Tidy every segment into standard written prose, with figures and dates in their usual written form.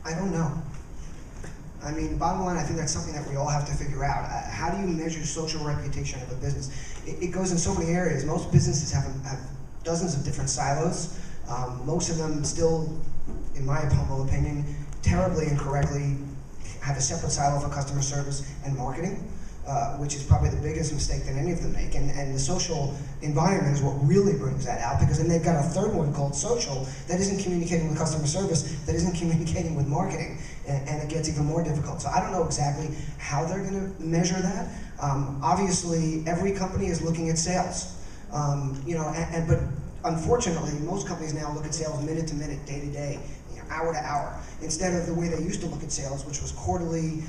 I don't know. I mean, bottom line, I think that's something that we all have to figure out. How do you measure social reputation of a business? It goes in so many areas. Most businesses have dozens of different silos. Most of them still, in my humble opinion, terribly and incorrectly have a separate silo for customer service and marketing, which is probably the biggest mistake that any of them make. And the social environment is what really brings that out, because then they've got a third one called social that isn't communicating with customer service, that isn't communicating with marketing, and it gets even more difficult. So I don't know exactly how they're going to measure that. Obviously, every company is looking at sales, but unfortunately, most companies now look at sales minute to minute, day to day, hour to hour, instead of the way they used to look at sales, which was quarterly,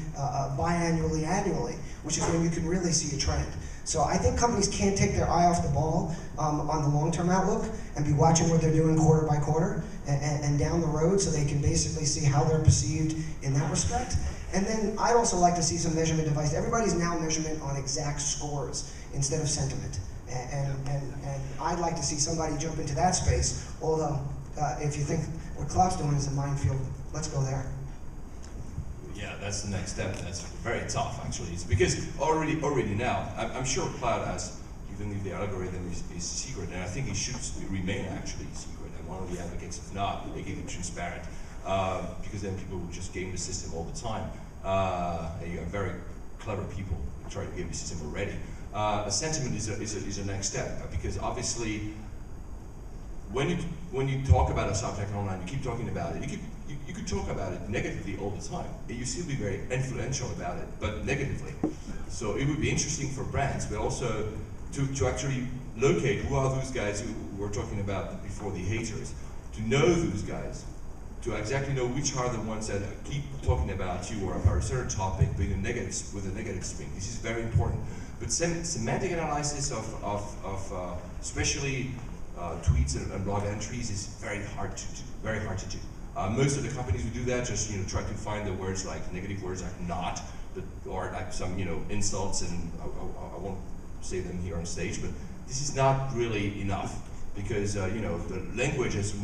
biannually, annually, which is when you can really see a trend. So I think companies can't take their eye off the ball on the long-term outlook and be watching what they're doing quarter by quarter and down the road, so they can basically see how they're perceived in that respect. And then I'd also like to see some measurement device. Everybody's now measurement on exact scores instead of sentiment. And I'd like to see somebody jump into that space, although if you think what Klout's doing is a minefield, let's go there. Yeah, that's the next step. That's very tough, actually. It's because already now, I'm sure Klout has, even if the algorithm is secret, and I think it should remain actually secret. I'm one of the advocates, if not, making it transparent, because then people will just game the system all the time. And you have very clever people who try to game the system already. Sentiment is a next step, because obviously, when you talk about a subject online, you keep talking about it. You could talk about it negatively all the time. You still be very influential about it, but negatively. So it would be interesting for brands, but also to actually locate who are those guys who were talking about before, the haters, to know those guys, to exactly know which are the ones that keep talking about you or a certain topic with a negative spin. This is very important. But semantic analysis of especially tweets and blog entries is very hard to do. Most of the companies who do that just try to find the words like negative words like not, or like some insults, and I won't say them here on stage, but this is not really enough, because the language has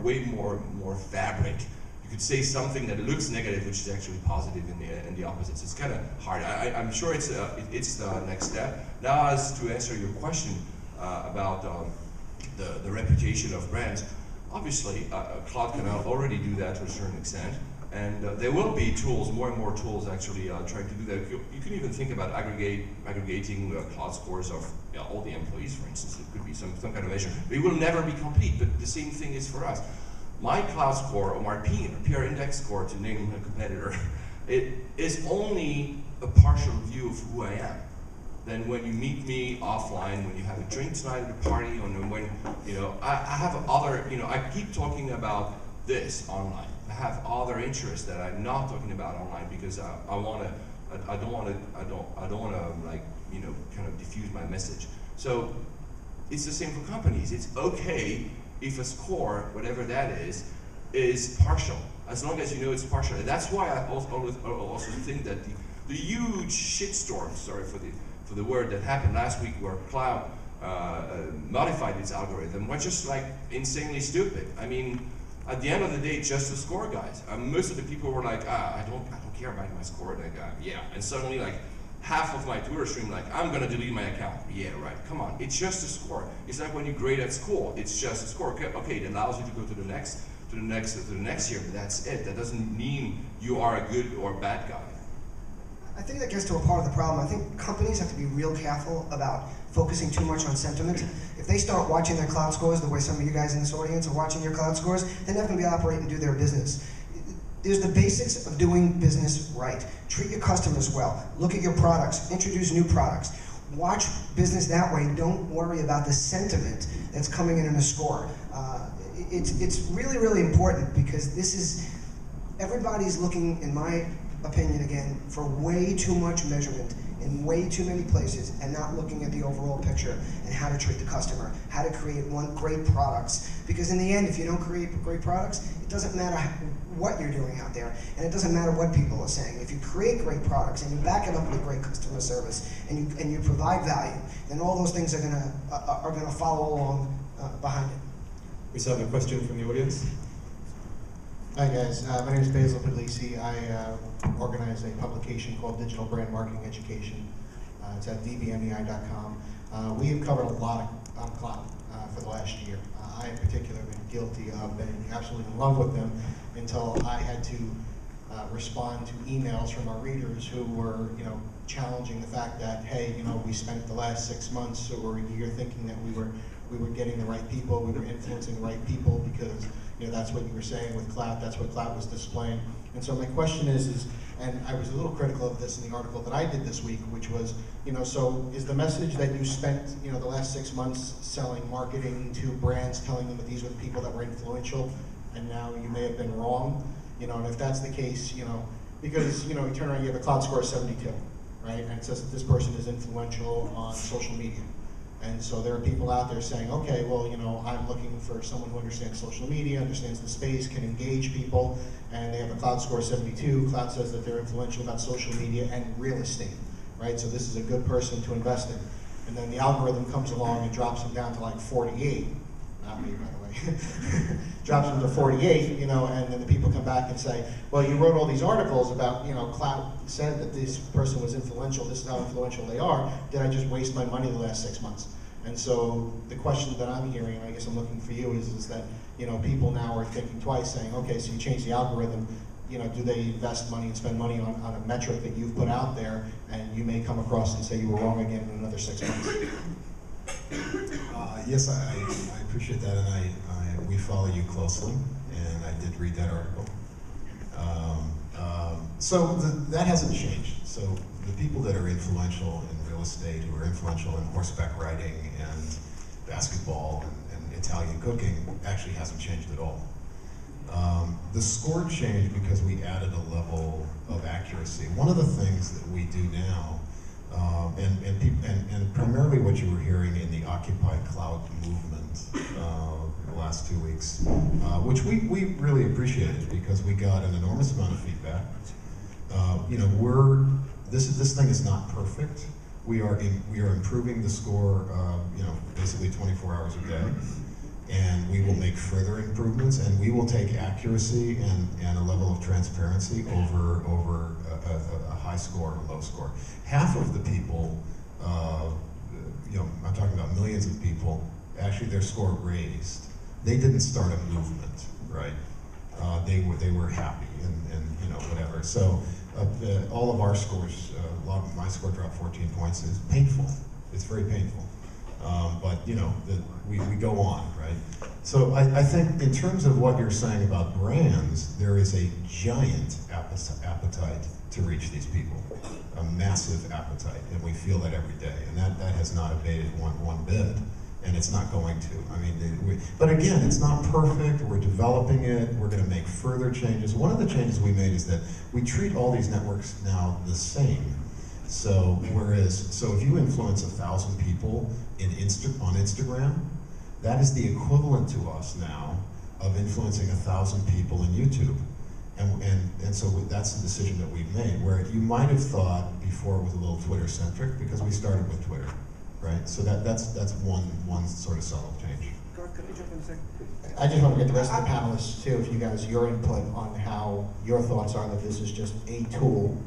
way more fabric. You could say something that looks negative, which is actually positive in the opposites. It's kind of hard. I'm sure it's the next step. Now, as to answer your question about the reputation of brands, obviously Klout can already do that to a certain extent, and there will be tools, more and more tools actually trying to do that. You can even think about aggregating Klout scores of all the employees, for instance. It could be some kind of measure. It will never be complete, but the same thing is for us. My Klout score, or my PR index score, to name a competitor, it is only a partial view of who I am. Then when you meet me offline, when you have a drink tonight at a party, and when I have other, I keep talking about this online. I have other interests that I'm not talking about online, because I don't want to like kind of diffuse my message. So it's the same for companies. It's okay if a score, whatever that is partial, as long as you know it's partial. And that's why I also think that the huge shitstorm, sorry for the word, that happened last week, where Klout modified its algorithm, was just like insanely stupid. I mean, at the end of the day, it's just a score, guys. Most of the people were like, I don't care about my score. Like, yeah, and suddenly like half of my Twitter stream, like, I'm gonna delete my account. Yeah, right. Come on, it's just a score. It's like when you grade at school, it's just a score. Okay, it allows you to go to the next year, but that's it. That doesn't mean you are a good or bad guy. I think that gets to a part of the problem. I think companies have to be real careful about focusing too much on sentiment. If they start watching their Klout scores the way some of you guys in this audience are watching your Klout scores, they're not going to be able to operate and do their business. There's the basics of doing business right. Treat your customers well. Look at your products. Introduce new products. Watch business that way. Don't worry about the sentiment that's coming in a score. It's really, really important, because this is, everybody's looking, in my opinion again, for way too much measurement in way too many places, and not looking at the overall picture and how to treat the customer, how to create great products. Because in the end, if you don't create great products, it doesn't matter what you're doing out there, and it doesn't matter what people are saying. If you create great products and you back it up with great customer service, and you provide value, then all those things are gonna follow along behind it. We still have a question from the audience. Hi guys, my name is Basil Puglisi. I organize a publication called Digital Brand Marketing Education. It's at dbmei.com. We have covered a lot on Klout for the last year. I in particular have been guilty of being absolutely in love with them until I had to respond to emails from our readers who were, challenging the fact that, hey, we spent the last 6 months or a year thinking that we were getting the right people, we were influencing the right people because that's what you were saying with Klout, that's what Klout was displaying. And so my question is, and I was a little critical of this in the article that I did this week, which was, so is the message that you spent, the last 6 months selling marketing to brands, telling them that these were the people that were influential, and now you may have been wrong, and if that's the case, because, you turn around, you have a Klout score of 72, right, and it says that this person is influential on social media. And so there are people out there saying, okay, well, I'm looking for someone who understands social media, understands the space, can engage people, and they have a Klout score of 72. Klout says that they're influential about social media and real estate, right? So this is a good person to invest in. And then the algorithm comes along and drops them down to like 48. Not me, by the way. Drops them to 48, and then the people come back and say, well, you wrote all these articles about, Klout said that this person was influential, this is how influential they are, did I just waste my money the last 6 months? And so the question that I'm hearing, and I guess I'm looking for you, is that, people now are thinking twice, saying, okay, so you change the algorithm, do they invest money and spend money on a metric that you've put out there, and you may come across and say you were wrong again in another 6 months? Yes, I appreciate that, and we follow you closely, and I did read that article. So that hasn't changed. So the people that are influential in real estate, who are influential in horseback riding and basketball and Italian cooking, actually hasn't changed at all. The score changed because we added a level of accuracy. One of the things that we do now, and primarily what you were hearing in the Occupy Klout movement the last 2 weeks, which we really appreciated because we got an enormous amount of feedback. This thing is not perfect. We are improving the score, basically 24 hours a day, and we will make further improvements, and we will take accuracy and a level of transparency over a high score or low score. Half of the people, I'm talking about millions of people, actually their score raised. They didn't start a movement, right? They were happy and whatever. So all of our scores, a lot of my score dropped 14 points. It's painful. It's very painful. But we go on, right? So I think in terms of what you're saying about brands, there is a giant appetite to reach these people, a massive appetite, and we feel that every day, and that has not abated one bit, and it's not going to. I mean, but again, it's not perfect. We're developing it. We're going to make further changes. One of the changes we made is that we treat all these networks now the same. So if you influence 1,000 people on Instagram, that is the equivalent to us now of influencing 1,000 people in YouTube. And so that's the decision that we've made, where you might have thought before it was a little Twitter-centric, because we started with Twitter, right? So that's one sort of subtle change. Garth, could I jump in a second? I just want to get the rest of the panelists too, if you guys, your input on how your thoughts are that this is just a tool,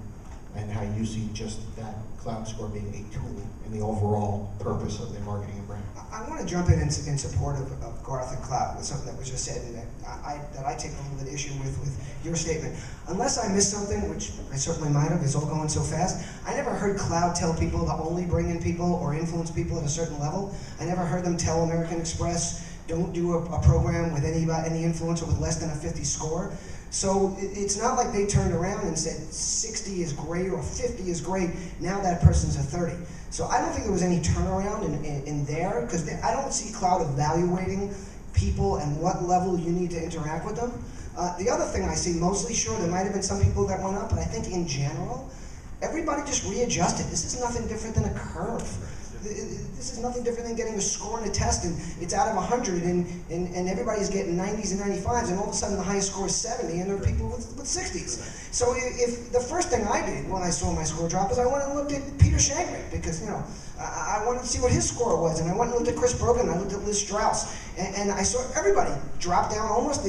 and how you see just that Klout score being a tool in the overall purpose of their marketing and brand. I want to jump in support of Garth and Klout with something that was just said, and that I take a little bit issue with your statement. Unless I missed something, which I certainly might have, it's all going so fast, I never heard Klout tell people to only bring in people or influence people at a certain level. I never heard them tell American Express, don't do a program with any influencer with less than a 50 score. So it's not like they turned around and said 60 is great or 50 is great, now that person's a 30. So I don't think there was any turnaround in there, because I don't see Klout evaluating people and what level you need to interact with them. The other thing I see, mostly, sure, there might have been some people that went up, but I think in general, everybody just readjusted. This is nothing different than a curve. This is nothing different than getting a score on a test, and it's out of 100, and everybody's getting 90s and 95s, and all of a sudden the highest score is 70, and there are people with 60s. So if the first thing I did when I saw my score drop is I went and looked at Peter Shandwick, because I wanted to see what his score was, and I went and looked at Chris Brogan, and I looked at Liz Strauss, and I saw everybody drop down almost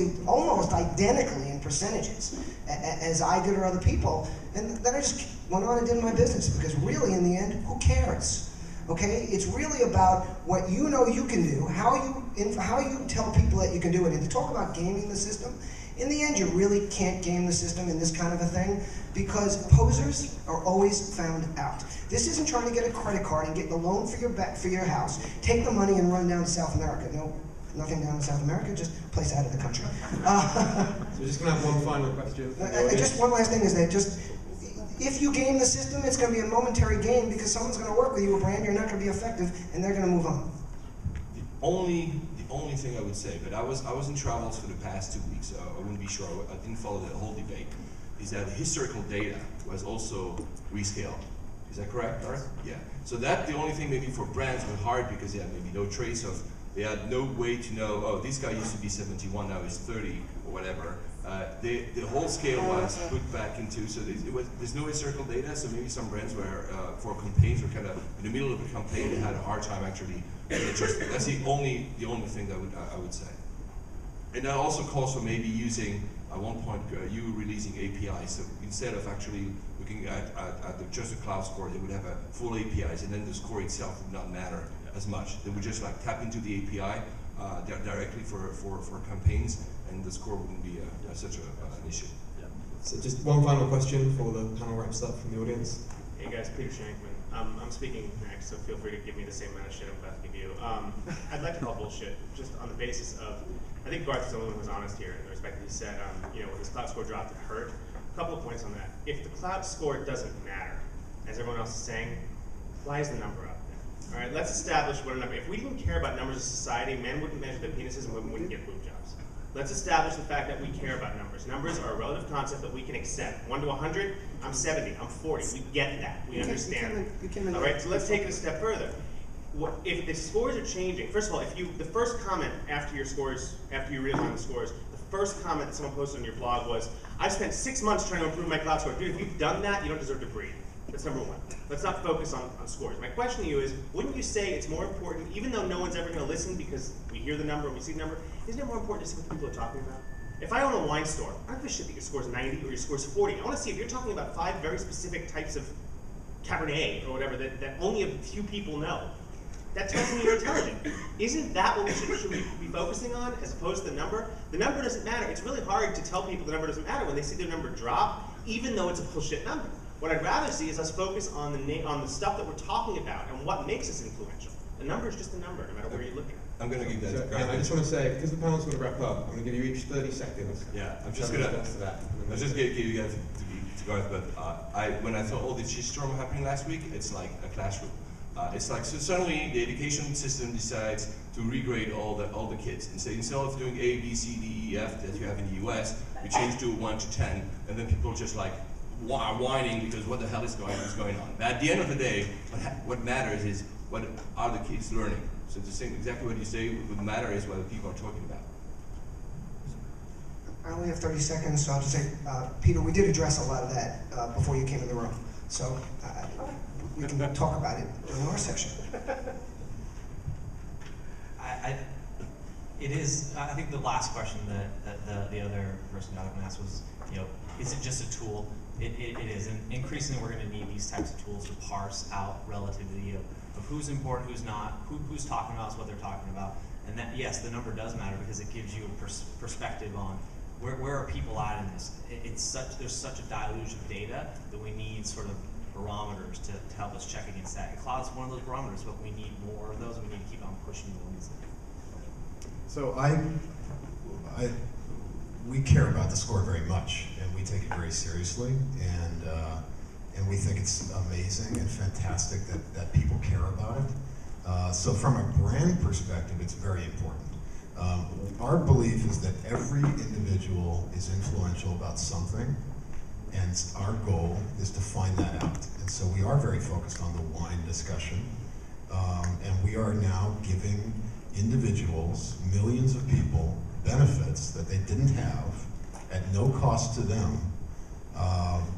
identically in percentages as I did or other people, and then I just went on and did my business, because really in the end, who cares? Okay, it's really about what you know you can do, how you tell people that you can do it, and to talk about gaming the system. In the end, you really can't game the system in this kind of a thing, because posers are always found out. This isn't trying to get a credit card and get the loan for your house, take the money and run down to South America. No, nothing down in South America, just a place out of the country. So we're just going to have one final question. Just one last thing is that if you game the system, it's going to be a momentary gain, because someone's going to work with you, a brand, you're not going to be effective, and they're going to move on. The only thing I would say, but I was in travels for the past 2 weeks, so I wouldn't be sure, I didn't follow the whole debate, is that the historical data was also rescaled. Is that correct, Garth? Yeah. So that, the only thing maybe for brands was hard, because they had maybe no trace of, they had no way to know, oh, this guy used to be 71, now he's 30, or whatever. The whole scale was put back into, so there's no historical data, so maybe some brands were, for campaigns, were kind of in the middle of a campaign, they had a hard time actually adjusting. That's the only thing that I would say. And that also calls for maybe using, at one point, you releasing APIs, so instead of actually looking at just a cloud score, they would have a full APIs, and then the score itself would not matter as much. They would just like tap into the API directly for campaigns, and the score wouldn't be such an issue. Yeah. So just one final question for the panel wraps up from the audience. Hey guys, Peter Shankman. I'm speaking next, so feel free to give me the same amount of shit I'm about to give you. I'd like to call bullshit, just on the basis of, I think Garth is the only one who's honest here in the respect that he said, when his cloud score dropped, it hurt. A couple of points on that. If the cloud score doesn't matter, as everyone else is saying, why is the number up there? All right, let's establish what a number. If we didn't care about numbers of society, men wouldn't measure their penises and women wouldn't get boob jobs. Let's establish the fact that we care about numbers. Numbers are a relative concept that we can accept. 1 to 100, I'm 70, I'm 40. We get that. We understand that. All right, so let's take it a step further. If the scores are changing, first of all, the first comment after your scores, after you realign the scores, the first comment that someone posted on your blog was, I spent 6 months trying to improve my cloud score. Dude, if you've done that, you don't deserve to breathe. That's number one. Let's not focus on scores. My question to you is, wouldn't you say it's more important, even though no one's ever going to listen because we hear the number and we see the number, isn't it more important to see what people are talking about? If I own a wine store, I don't give a shit that your score's 90 or your score's 40. I want to see if you're talking about 5 very specific types of Cabernet or whatever that only a few people know. That tells me you're intelligent. Isn't that what we should be focusing on as opposed to the number? The number doesn't matter. It's really hard to tell people the number doesn't matter when they see their number drop, even though it's a bullshit number. What I'd rather see is us focus on the stuff that we're talking about and what makes us influential. The number is just a number, no matter where you look at it. I'm going to give that to Garth. I just want to say, because the panel's going to wrap up, I'm going to give you each 30 seconds. Yeah, I'm just going to give you guys to Garth, but when I thought all this shitstorm happening last week, it's like a classroom. It's like, so suddenly the education system decides to regrade all the kids, and say instead of doing A, B, C, D, E, F that you have in the US, we change to 1 to 10, and then people just like whining because what the hell is going on. But at the end of the day, what matters is what are the kids learning. So the same, exactly what you say, what matters is what the people are talking about. I only have 30 seconds, so I'll just say, Peter, we did address a lot of that before you came in the room. So we can talk about it during our session. I think the last question that the other person got up and asked was, is it just a tool? It is, and increasingly we're going to need these types of tools to parse out relativity of who's important, who's not, who's talking about what they're talking about, and that, yes, the number does matter because it gives you a perspective on where are people at in this. There's such a deluge of data that we need sort of barometers to help us check against that. And Klout's one of those barometers, but we need more of those, and we need to keep on pushing the ones. So we care about the score very much, and we take it very seriously, and we think it's amazing and fantastic that people care about it. So from a brand perspective, it's very important. Our belief is that every individual is influential about something, and our goal is to find that out. And so we are very focused on the wine discussion. And we are now giving individuals, millions of people, benefits that they didn't have at no cost to them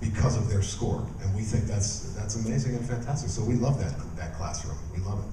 because of their score. And we think that's amazing and fantastic. So we love that classroom. We love it.